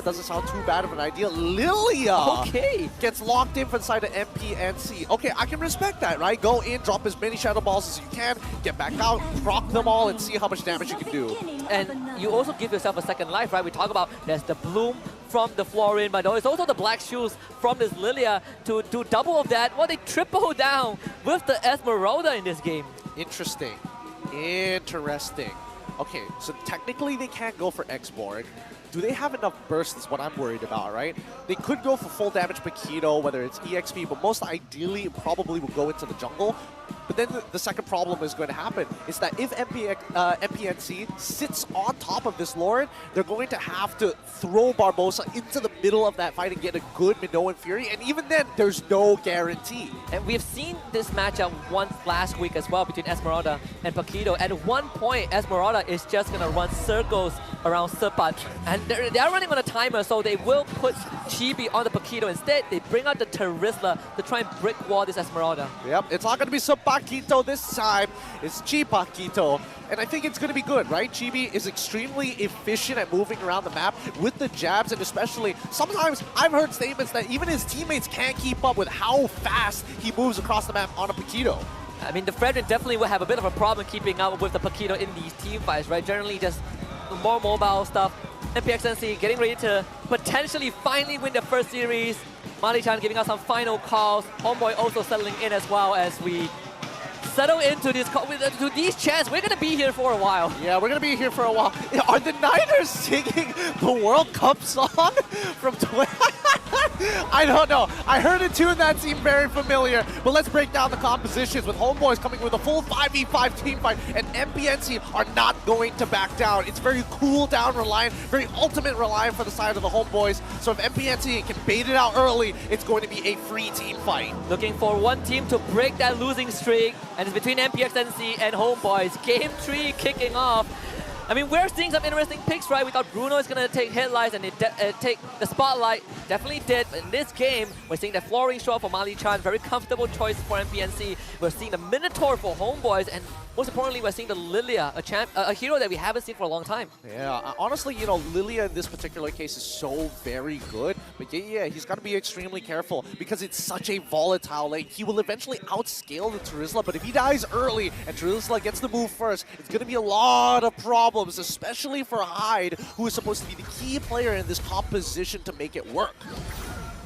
doesn't sound too bad of an idea. Lilia gets locked in from the side of MPNC. Okay, I can respect that, right? Go in, drop as many Shadow Balls as you can, get back out, proc them all, and see how much damage you can do. And you also give yourself a second life, right? We talk about there's the Bloom from the Florin, but there's also the Black Shoes from this Lilia to do double of that. Well, they triple down with the Esmeralda in this game. Interesting. Interesting. Okay, so technically they can't go for X-Borg. Do they have enough bursts is what I'm worried about, right? They could go for full damage Paquito, whether it's EXP, but most ideally it probably will go into the jungle. But then the second problem is going to happen is that if MPNC sits on top of this Lauren, they're going to have to throw Barbosa into the middle of that fight and get a good Minoan Fury, and even then, there's no guarantee. And we've seen this matchup once last week as well between Esmeralda and Paquito. At one point, Esmeralda is just going to run circles around Serpat, and they're running on a timer, so they will put Chibi on the Paquito. Instead, they bring out the Terizla to try and brick wall this Esmeralda. Yep, it's not going to be Paquito this time. It's Paquito. And I think it's going to be good, right? Chibi is extremely efficient at moving around the map with the jabs, and especially sometimes I've heard statements that even his teammates can't keep up with how fast he moves across the map on a Paquito. I mean, the Fredrin definitely will have a bit of a problem keeping up with the Paquito in these team fights, right? Generally just more mobile stuff. MPXNSEA getting ready to potentially finally win the first series. Mali-chan giving us some final calls. Homeboy also settling in as well as we settle into these chants. We're going to be here for a while. Yeah, we're going to be here for a while. Are the Niners singing the World Cup song from I don't know. I heard a tune that seemed very familiar, but let's break down the compositions with Homeboys coming with a full 5v5 team fight, and MPNC are not going to back down. It's very cool down reliant, very ultimate reliant for the side of the Homeboys. So if MPNC can bait it out early, it's going to be a free team fight. Looking for one team to break that losing streak, and it's between MPXNSEA and Homeboys. Game 3 kicking off. I mean, we're seeing some interesting picks, right? We thought Bruno is going to take headlights and take the spotlight. Definitely did. But in this game, we're seeing that Florin show for Mali-chan. Very comfortable choice for MPNC. We're seeing the Minotaur for Homeboys. And most importantly, we're seeing the Lilia, a hero that we haven't seen for a long time. Yeah, honestly, you know, Lilia in this particular case is so very good. But yeah, he's got to be extremely careful because it's such a volatile lane. He will eventually outscale the Terizla, but if he dies early and Terizla gets the move first, it's going to be a lot of problems, especially for Hyde, who is supposed to be the key player in this composition to make it work.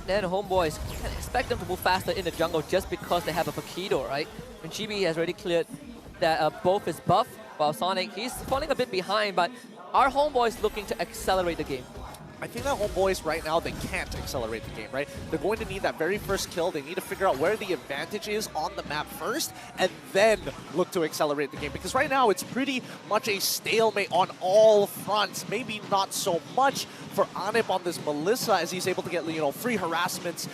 Then Homeboys, you can expect them to move faster in the jungle just because they have a Paquito, right? And Chibi has already cleared that both is buff, while Sonic, he's falling a bit behind, but our Homeboys looking to accelerate the game. I think that Homeboys right now, they can't accelerate the game, right? They're going to need that very first kill. They need to figure out where the advantage is on the map first, and then look to accelerate the game. Because right now, it's pretty much a stalemate on all fronts. Maybe not so much for Anip on this Melissa, as he's able to get, you know, free harassments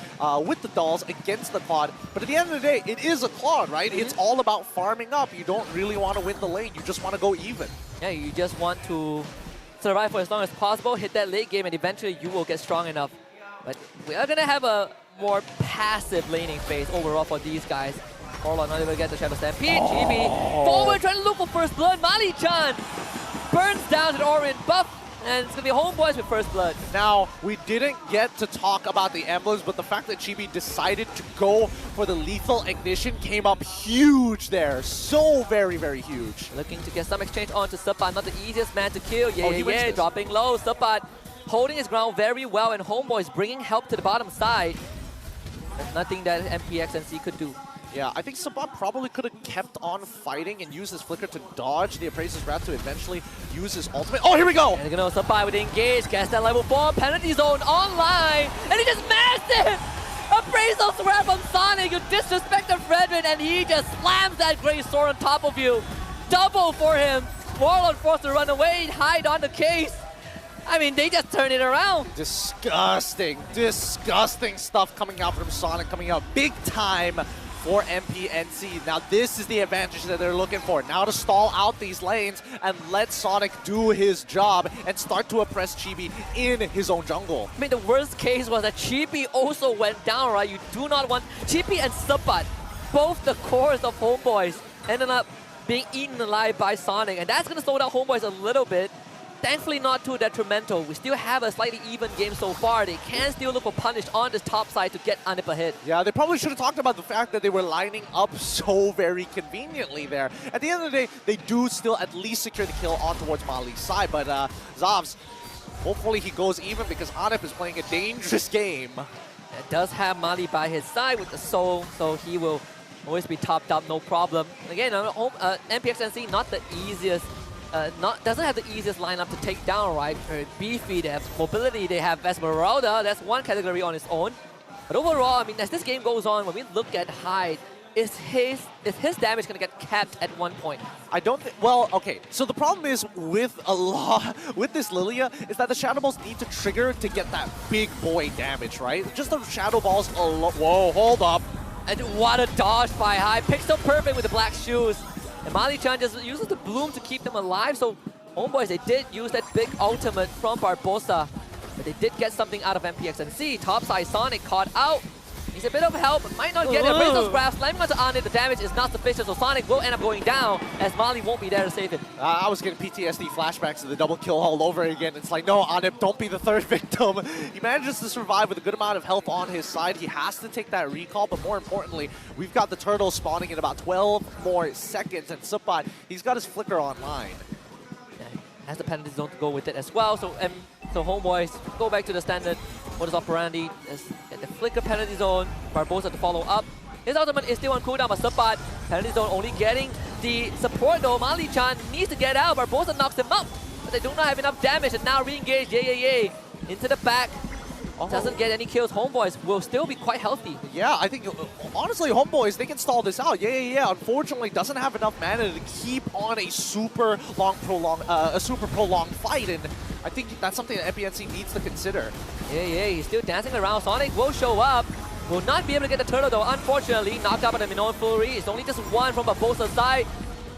with the dolls against the Claude. But at the end of the day, it is a Claude, right? It's all about farming up. You don't really want to win the lane. You just want to go even. Yeah, you just want to survive for as long as possible, hit that late game, and eventually you will get strong enough. But we are going to have a more passive laning phase overall for these guys. Orlon not able to get the Shadow Stampede. Chibi forward trying to look for first blood. Mali-chan burns down to Orin buff, and it's going to be Homeboys with first blood. Now, we didn't get to talk about the emblems, but the fact that Chibi decided to go for the lethal ignition came up huge there. So very, very huge. Looking to get some exchange onto Serpat, not the easiest man to kill. Yeah, dropping low. Serpat holding his ground very well, and Homeboys bringing help to the bottom side. There's nothing that MPXNC could do. Yeah, I think Sabat probably could have kept on fighting and used his flicker to dodge the Appraiser's Wrath to eventually use his ultimate. Oh, here we go! And they're going to Sabat with engage, gets that level 4 penalty zone online, and he just mashed it! Appraiser's Wrath from Sonic, you disrespect the Fredrin, and he just slams that Great Sword on top of you. Double for him. Warlord forced to run away, hide on the case. I mean, they just turn it around. Disgusting, disgusting stuff coming out from Sonic, coming out big time for MPNC. Now this is the advantage that they're looking for. Now to stall out these lanes and let Sonic do his job and start to oppress Chibi in his own jungle. I mean, the worst case was that Chibi also went down, right? You do not want Chibi and Serpat, both the cores of Homeboys, ended up being eaten alive by Sonic, and that's going to slow down Homeboys a little bit. thankfully not too detrimental. We still have a slightly even game so far. They can still look for punish on this top side to get Anip ahead. Yeah, they probably should have talked about the fact that they were lining up so very conveniently there. At the end of the day, they do still at least secure the kill on towards Mali's side, but Zavs, hopefully he goes even because Anip is playing a dangerous game. It does have Mali by his side with the soul, so he will always be topped up, no problem. Again, MPXNSEA not the easiest, doesn't have the easiest lineup to take down, right? Very beefy, they have mobility, they have Esmeralda, that's one category on its own. But overall, I mean, as this game goes on, when we look at Hyde, is his damage going to get capped at one point? I don't think, well, okay, so the problem is with with this Lilia is that the Shadow Balls need to trigger to get that big boy damage, right? Just the Shadow Balls alone. Whoa, hold up. And what a dodge by Hyde, pixel perfect with the black shoes. And Mali-chan just uses the bloom to keep them alive, so Homeboys, they did use that big ultimate from Barbosa. But they did get something out of MPXNSEA. Topside Sonic caught out. He's a bit of help, but might not get it. Razor's grab, slamming onto Anip, the damage is not sufficient, so Sonic will end up going down as Mali won't be there to save him. I was getting PTSD flashbacks to the double kill all over again. It's like, no, Anip, don't be the third victim. He manages to survive with a good amount of health on his side. He has to take that recall, but more importantly, we've got the turtle spawning in about 12 more seconds, and Supat, he's got his flicker online. Yeah, has the penalty zone to go with it as well, so Homeboys go back to the standard modus operandi. Get the flicker penalty zone, Barbosa to follow up. His ultimate is still on cooldown, but Supat, penalty zone only getting the support though. Mali-chan needs to get out, Barbosa knocks him up, but they do not have enough damage, and now re-engage Yay into the back. Doesn't get any kills. Homeboys will still be quite healthy. Yeah, I think, honestly, Homeboys, they can stall this out. Yeah. Unfortunately, doesn't have enough mana to keep on a super prolonged fight, and I think that's something that MPNC needs to consider. Yeah, he's still dancing around. Sonic will show up. Will not be able to get the turtle though, unfortunately. Knocked out by the Minoan Fury. It's only just one from Barbosa's side.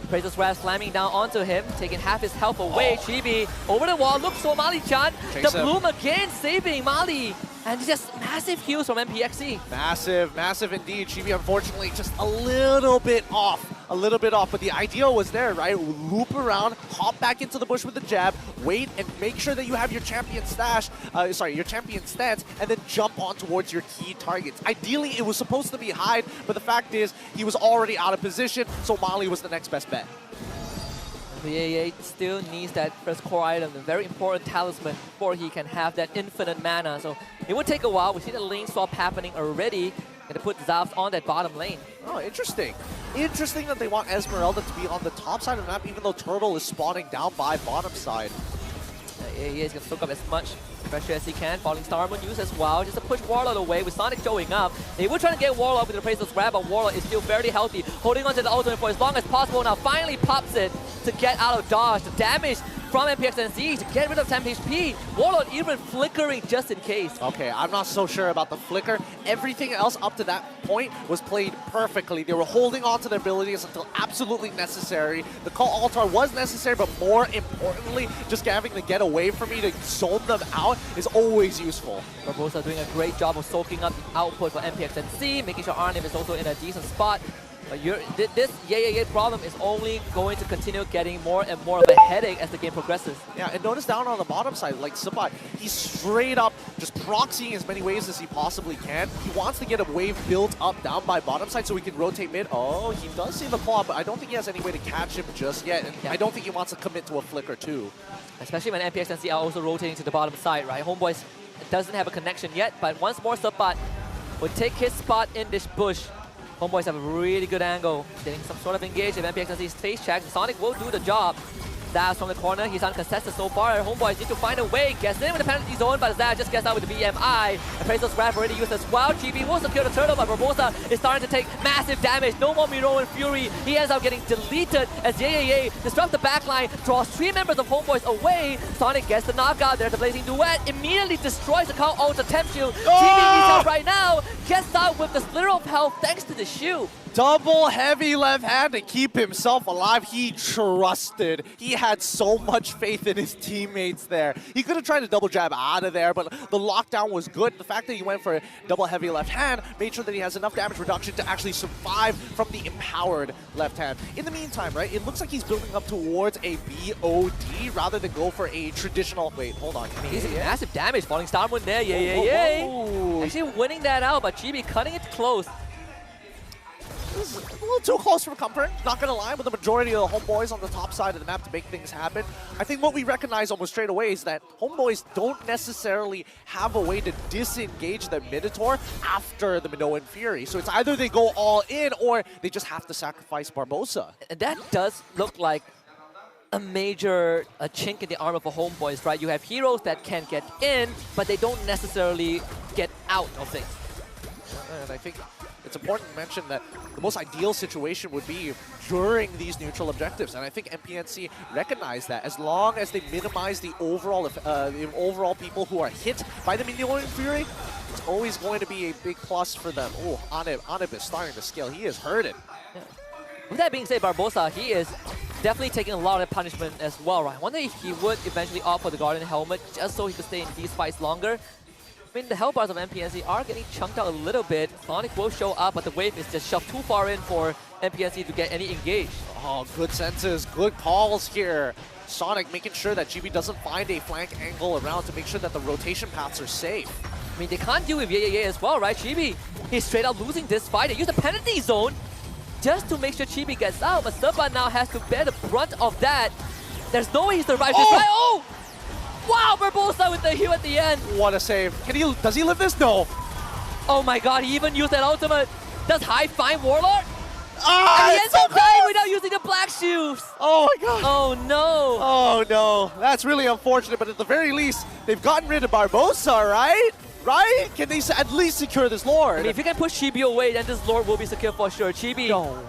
Appraiser's Wrath slamming down onto him, taking half his health away. Chibi over the wall, looks for Mali-chan. The bloom again, saving Mali. And just massive heals from MPXE. Massive indeed. Chibi, unfortunately, just a little bit off. But the idea was there, right? Loop around, hop back into the bush with the jab, wait, and make sure that you have your champion stance, and then jump on towards your key targets. Ideally, it was supposed to be Hyde, but the fact is, he was already out of position, so Mali was the next best bet. Yeah, still needs that first core item, the very important talisman, before he can have that infinite mana. So it would take a while. We see the lane swap happening already. Gonna put Zavs on that bottom lane. Oh, interesting. Interesting that they want Esmeralda to be on the top side of the map, even though Turtle is spawning down by bottom side. Yeah, he's gonna soak up as much pressure as he can. Falling Star Moon use as well, just to push Warlord away with Sonic showing up. They were trying to get Warlord with the Appraiser's grab, but Warlord is still very healthy, holding onto the ultimate for as long as possible. Now finally pops it to get out of dodge. The damage from MPXNSEA to get rid of 10 HP. Warlord even flickering just in case. Okay, I'm not so sure about the flicker. Everything else up to that point was played perfectly. They were holding on to their abilities until absolutely necessary. The call altar was necessary, but more importantly, just having to get away from me to zone them out is always useful. Barbosa doing a great job of soaking up the output for MPXNSEA, making sure Arnim is also in a decent spot. But this yeah problem is only going to continue getting more and more of a headache as the game progresses. Yeah, and notice down on the bottom side, like Supat, he's straight up just proxying as many waves as he possibly can. He wants to get a wave built up down by bottom side so he can rotate mid. Oh, he does see the claw, but I don't think he has any way to catch him just yet. And I don't think he wants to commit to a flicker too. Especially when MPXNSEA are also rotating to the bottom side, right? Homeboys doesn't have a connection yet, but once more Supat will take his spot in this bush. Homeboys have a really good angle, getting some sort of engage. If MPXNSEA's face check, Sonic will do the job. Zaz from the corner, he's uncontested so far. Homeboys need to find a way, gets in with the penalty zone, but Zaz just gets out with the BMI. Appraiser's grab already used as well. GB will secure the turtle, but Barbosa is starting to take massive damage. No more Minoan Fury. He ends up getting deleted as Yay disrupts the backline, draws 3 members of Homeboys away. Sonic gets the knockout. There's a blazing duet, immediately destroys the Count Ultra temp shield. GB needs help right now, gets out with the sliver of health thanks to the shield. Double heavy left hand to keep himself alive. He trusted. He had so much faith in his teammates there. He could have tried to double jab out of there, but the lockdown was good. The fact that he went for a double heavy left hand made sure that he has enough damage reduction to actually survive from the empowered left hand. In the meantime, right, it looks like he's building up towards a BOD rather than go for a traditional... Wait, hold on. He's massive damage. Falling Star Moon there. Yeah. Actually winning that out, but Chibi cutting it close. This is a little too close for comfort, not gonna lie, with the majority of the Homeboys on the top side of the map to make things happen. I think what we recognize almost straight away is that Homeboys don't necessarily have a way to disengage the Minotaur after the Minoan Fury. So it's either they go all in or they just have to sacrifice Barbosa. And that does look like a major chink in the armor for Homeboys, right? You have heroes that can get in, but they don't necessarily get out of things. And I think it's important to mention that the most ideal situation would be during these neutral objectives, and I think MPNC recognize that as long as they minimize the overall people who are hit by the Minoan Fury, it's always going to be a big plus for them. Oh, Anib is starting to scale. He is hurting. Yeah. With that being said, Barbosa, he is definitely taking a lot of punishment as well, right? I wonder if he would eventually opt for the Guardian Helmet just so he could stay in these fights longer. I mean, the health bars of MPNC are getting chunked out a little bit. Sonic will show up, but the wave is just shoved too far in for MPNC to get any engage. Oh, good senses, good calls here. Sonic making sure that GB doesn't find a flank angle around to make sure that the rotation paths are safe. I mean, they can't deal with Yeah as well, right? Chibi, he's straight up losing this fight. They use the penalty zone just to make sure Chibi gets out, but Serpa now has to bear the brunt of that. There's no way he survives this fight. Oh! Wow, Barbosa with the heal at the end. What a save. Does he live this? No. Oh my god, he even used that ultimate. Does High find Warlord? Ah, and he ends up dying without using the black shoes. Oh my god. Oh no. Oh no. That's really unfortunate, but at the very least, they've gotten rid of Barbosa, right? Right? Can they at least secure this Lord? I mean, if you can push Chibi away, then this Lord will be secure for sure. Chibi. No.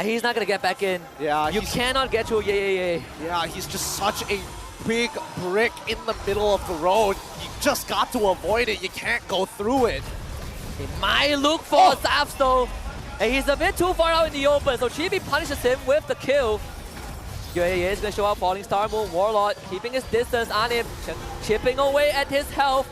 He's not going to get back in. Yeah. You cannot get to Yeah. Yeah, he's just such a big brick in the middle of the road. You just got to avoid it. You can't go through it. He might look for Zaps though. And he's a bit too far out in the open, so Chibi punishes him with the kill. Yeah is going to show up, Falling Star Moon, Warlord, keeping his distance on him, chipping away at his health.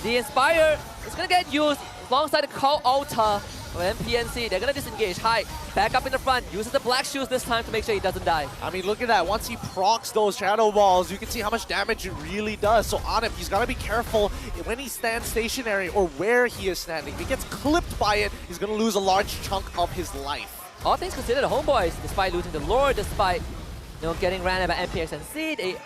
The Inspire is going to get used alongside the Call Altar of MPNC. They're going to disengage. High, back up in the front, uses the black shoes this time to make sure he doesn't die. I mean, look at that. Once he procs those Shadow Balls, you can see how much damage it really does. So on him, he's got to be careful when he stands stationary or where he is standing. If he gets clipped by it, he's going to lose a large chunk of his life. All things considered, the Homeboys, despite losing the Lord, despite getting ran by MPXNC,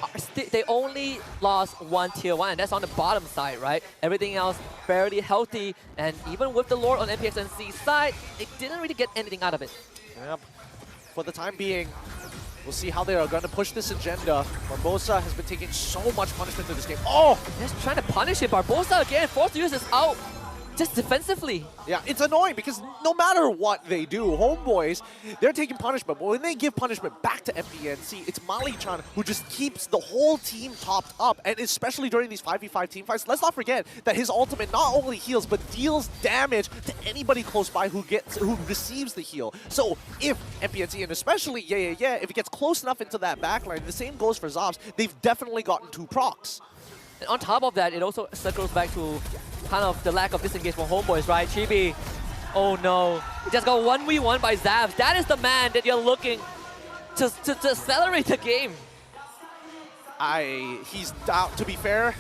they only lost one tier 1, and that's on the bottom side, right? Everything else fairly healthy, and even with the Lord on MPXNC's side, they didn't really get anything out of it. Yep. For the time being, we'll see how they are going to push this agenda. Barbosa has been taking so much punishment to this game. Oh! Just trying to punish him. Barbosa again, forced to use his out. Just defensively. Yeah, it's annoying because no matter what they do, Homeboys, they're taking punishment. But when they give punishment back to MPNC, it's Mali-chan who just keeps the whole team topped up. And especially during these 5v5 team fights, let's not forget that his ultimate not only heals, but deals damage to anybody close by who receives the heal. So if MPNC, and especially if it gets close enough into that backline, the same goes for Zobs, they've definitely gotten 2 procs. And on top of that, it also circles back to kind of the lack of disengagement from Homeboys, right? Chibi, oh no. He just got 1v1 by Zavs. That is the man that you're looking to accelerate the game. He's out, to be fair.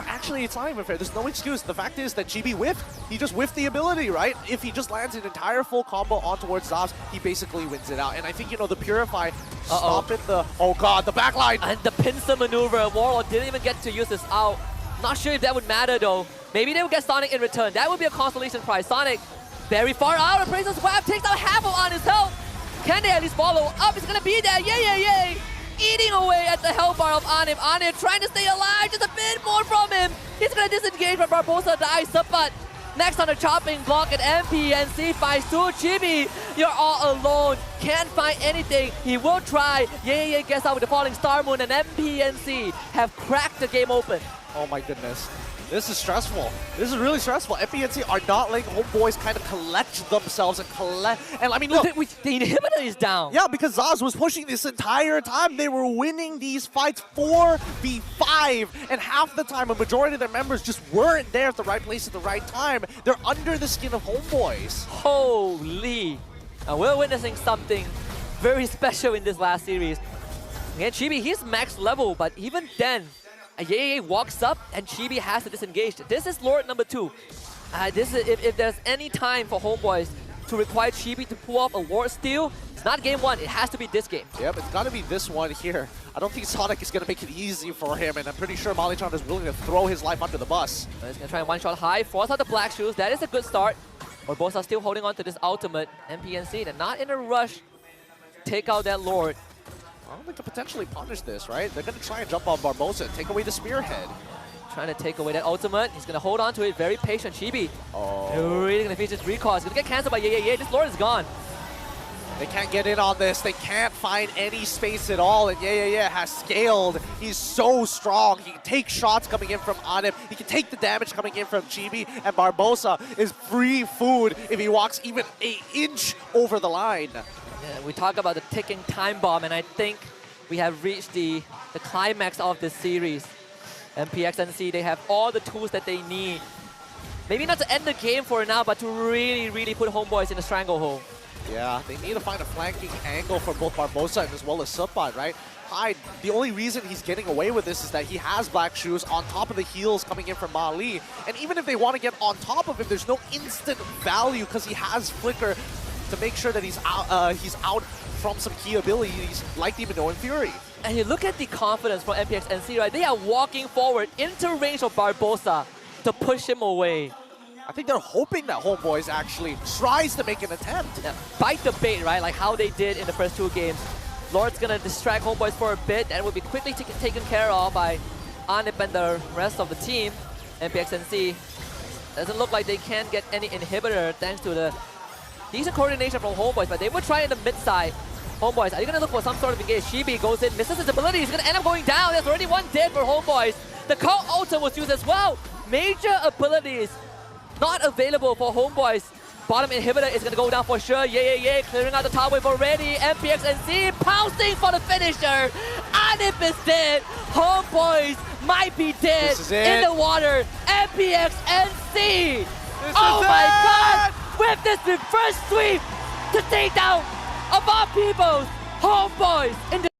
Actually, it's not even fair. There's no excuse. The fact is that GB whiffed. He just whiffed the ability, right? If he just lands an entire full combo on towards Zavs, he basically wins it out. And I think, the Purify, stop it, oh god, the backline! And the pincer maneuver, Warlord didn't even get to use this out. Not sure if that would matter though. Maybe they would get Sonic in return. That would be a consolation prize. Sonic, very far out, appraises Web, takes out half of on his health. Can they at least follow up? It's gonna be there, yay! Eating away at the health bar of Anib. Anib trying to stay alive, just a bit more from him. He's gonna disengage when Barbosa dies, but next on the chopping block at MPNC finds 2. Chibi, you're all alone. Can't find anything. He will try. Yeah gets out with the Falling Star Moon, and MPNC have cracked the game open. Oh my goodness. This is stressful. This is really stressful. MPNC are not letting Homeboys kind of collect themselves and collect. And I mean, look. The inhibitor is down. Yeah, because Zaz was pushing this entire time. They were winning these fights 4v5. And half the time, a majority of their members just weren't there at the right place at the right time. They're under the skin of Homeboys. Holy. We're witnessing something very special in this last series. Again, Chibi, he's max level, but even then, Yeye walks up and Chibi has to disengage. This is Lord number 2. This is if there's any time for Homeboys to require Chibi to pull off a Lord steal, it's not game 1, it has to be this game. Yep, it's got to be this one here. I don't think Sonic is going to make it easy for him, and I'm pretty sure Malichan is willing to throw his life under the bus. So he's going to try and one-shot high, force out the black shoes. That is a good start. But both are still holding on to this ultimate. MPNC, they're not in a rush to take out that Lord. Well, they could potentially punish this, right? They're going to try and jump on Barbosa and take away the spearhead. Trying to take away that ultimate. He's going to hold on to it. Very patient. Chibi. Really going to finish his recall. He's going to get cancelled by Yeye. This Lord is gone. They can't get in on this. They can't find any space at all. And yeah, has scaled. He's so strong. He can take shots coming in from Anip. He can take the damage coming in from Chibi. And Barbosa is free food if he walks even an inch over the line. Yeah, we talk about the ticking time bomb, and I think we have reached the climax of this series. MPXNC, they have all the tools that they need. Maybe not to end the game for now, but to really put Homeboys in a stranglehold. Yeah, they need to find a flanking angle for both Barbosa and as well as Subban, right? Hyde, the only reason he's getting away with this is that he has black shoes on top of the heals coming in from Mali. And even if they want to get on top of him, there's no instant value because he has Flicker to make sure that he's out from some key abilities like Demon and Fury. And you look at the confidence from MPXNC, right? They are walking forward into range of Barbosa to push him away. I think they're hoping that Homeboys actually tries to make an attempt. Yeah, bite the bait, right? Like how they did in the first 2 games. Lord's gonna distract Homeboys for a bit, and will be quickly taken care of by Anip and the rest of the team. MPXNC doesn't look like they can get any inhibitor thanks to the decent coordination from Homeboys, but they would try in the mid side. Homeboys, are you gonna look for some sort of engage? Shibi goes in, misses his ability, he's gonna end up going down. There's already one dead for Homeboys. The call ultimate was used as well. Major abilities not available for Homeboys. Bottom inhibitor is gonna go down for sure. Yeah, clearing out the top wave already. MPXNC pouncing for the finisher. Anip is dead. Homeboys might be dead in the water. MPXNC. Oh my god! With this reverse sweep to take down of our people's Homeboys in the